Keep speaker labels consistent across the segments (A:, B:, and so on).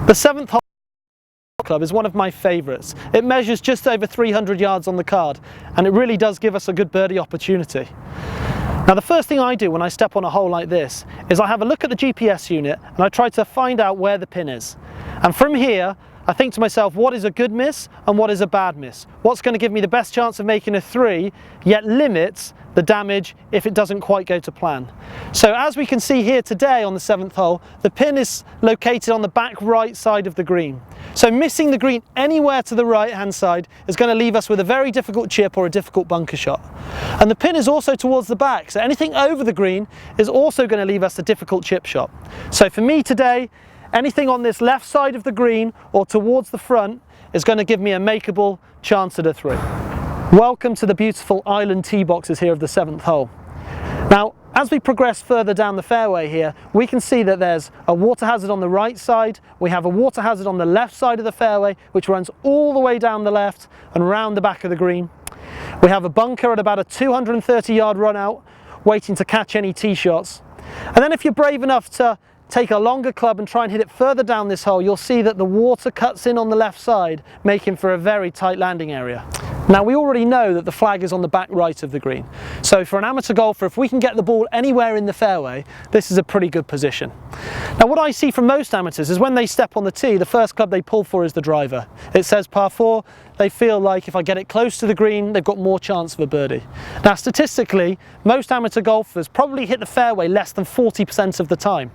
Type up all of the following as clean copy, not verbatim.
A: The 7th hole club is one of my favourites. It measures just over 300 yards on the card, and it really does give us a good birdie opportunity. Now the first thing I do when I step on a hole like this is I have a look at the GPS unit and I try to find out where the pin is. And from here I think to myself, what is a good miss and what is a bad miss? What's going to give me the best chance of making a 3, yet limits the damage if it doesn't quite go to plan? So as we can see here today on the 7th hole, the pin is located on the back right side of the green. So missing the green anywhere to the right hand side is going to leave us with a very difficult chip or a difficult bunker shot. And the pin is also towards the back, so anything over the green is also going to leave us a difficult chip shot. So for me today, anything on this left side of the green or towards the front is going to give me a makeable chance at a 3. Welcome to the beautiful island tee boxes here of the 7th hole. Now, as we progress further down the fairway here, we can see that there's a water hazard on the right side, we have a water hazard on the left side of the fairway, which runs all the way down the left and round the back of the green. We have a bunker at about a 230 yard run out, waiting to catch any tee shots. And then if you're brave enough to take a longer club and try and hit it further down this hole, you'll see that the water cuts in on the left side, making for a very tight landing area. Now we already know that the flag is on the back right of the green, so for an amateur golfer, if we can get the ball anywhere in the fairway, this is a pretty good position. Now what I see from most amateurs is when they step on the tee, the first club they pull for is the driver. It says par 4, they feel like if I get it close to the green, they've got more chance of a birdie. Now statistically, most amateur golfers probably hit the fairway less than 40% of the time.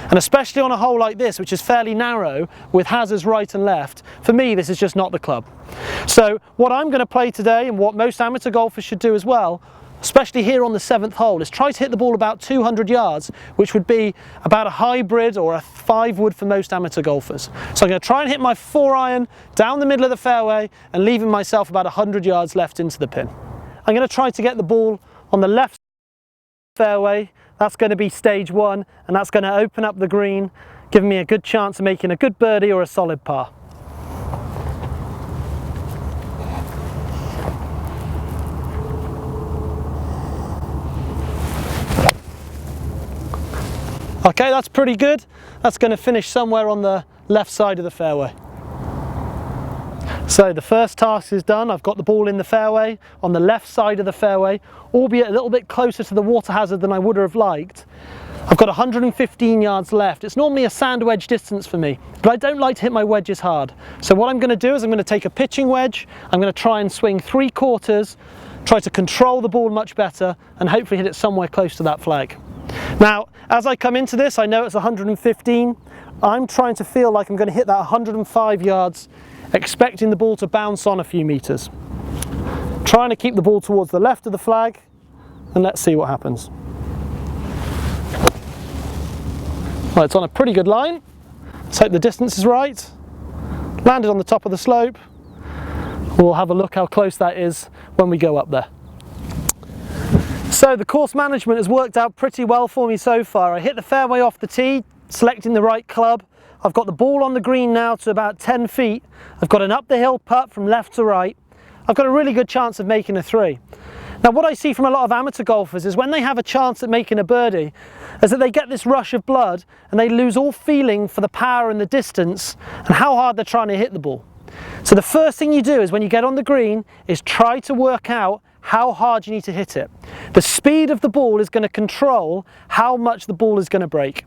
A: And especially on a hole like this, which is fairly narrow, with hazards right and left, for me this is just not the club. So what I'm going to play today, and what most amateur golfers should do as well, especially here on the 7th hole, is try to hit the ball about 200 yards, which would be about a hybrid or a 5-wood for most amateur golfers. So I'm going to try and hit my 4-iron down the middle of the fairway and leaving myself about 100 yards left into the pin. I'm going to try to get the ball on the left fairway. That's going to be stage 1, and that's going to open up the green, giving me a good chance of making a good birdie or a solid par. Okay, that's pretty good. That's going to finish somewhere on the left side of the fairway. So the first task is done. I've got the ball in the fairway, on the left side of the fairway, albeit a little bit closer to the water hazard than I would have liked. I've got 115 yards left. It's normally a sand wedge distance for me, but I don't like to hit my wedges hard. So what I'm going to do is I'm going to take a pitching wedge, I'm going to try and swing 3/4, try to control the ball much better, and hopefully hit it somewhere close to that flag. Now, as I come into this, I know it's 115. I'm trying to feel like I'm going to hit that 105 yards, expecting the ball to bounce on a few meters. Trying to keep the ball towards the left of the flag, and let's see what happens. Well, it's on a pretty good line. Let's hope the distance is right. Landed on the top of the slope. We'll have a look how close that is when we go up there. So the course management has worked out pretty well for me so far. I hit the fairway off the tee, selecting the right club. I've got the ball on the green now to about 10 feet. I've got an up the hill putt from left to right. I've got a really good chance of making a 3. Now what I see from a lot of amateur golfers is when they have a chance at making a birdie, is that they get this rush of blood and they lose all feeling for the power and the distance and how hard they're trying to hit the ball. So the first thing you do is when you get on the green is try to work out how hard you need to hit it. The speed of the ball is going to control how much the ball is going to break.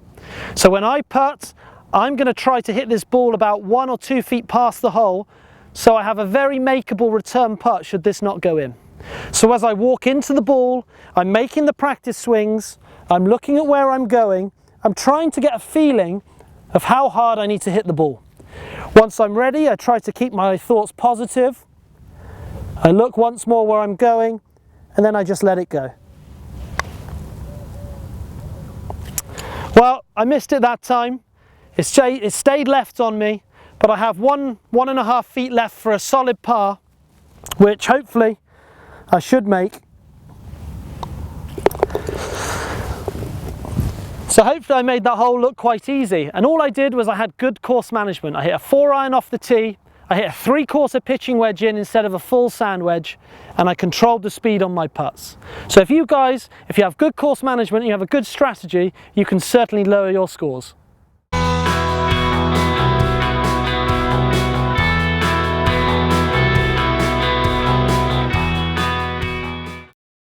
A: So when I putt, I'm going to try to hit this ball about 1 or 2 feet past the hole, so I have a very makeable return putt should this not go in. So as I walk into the ball, I'm making the practice swings, I'm looking at where I'm going, I'm trying to get a feeling of how hard I need to hit the ball. Once I'm ready, I try to keep my thoughts positive. I look once more where I'm going, and then I just let it go. Well, I missed it that time. It stayed left on me, but I have 1.5 feet left for a solid par, which hopefully I should make. So hopefully I made that hole look quite easy, and all I did was I had good course management. I hit a 4-iron off the tee, I hit a 3/4 pitching wedge in instead of a full sand wedge, and I controlled the speed on my putts. So if you have good course management and you have a good strategy, you can certainly lower your scores.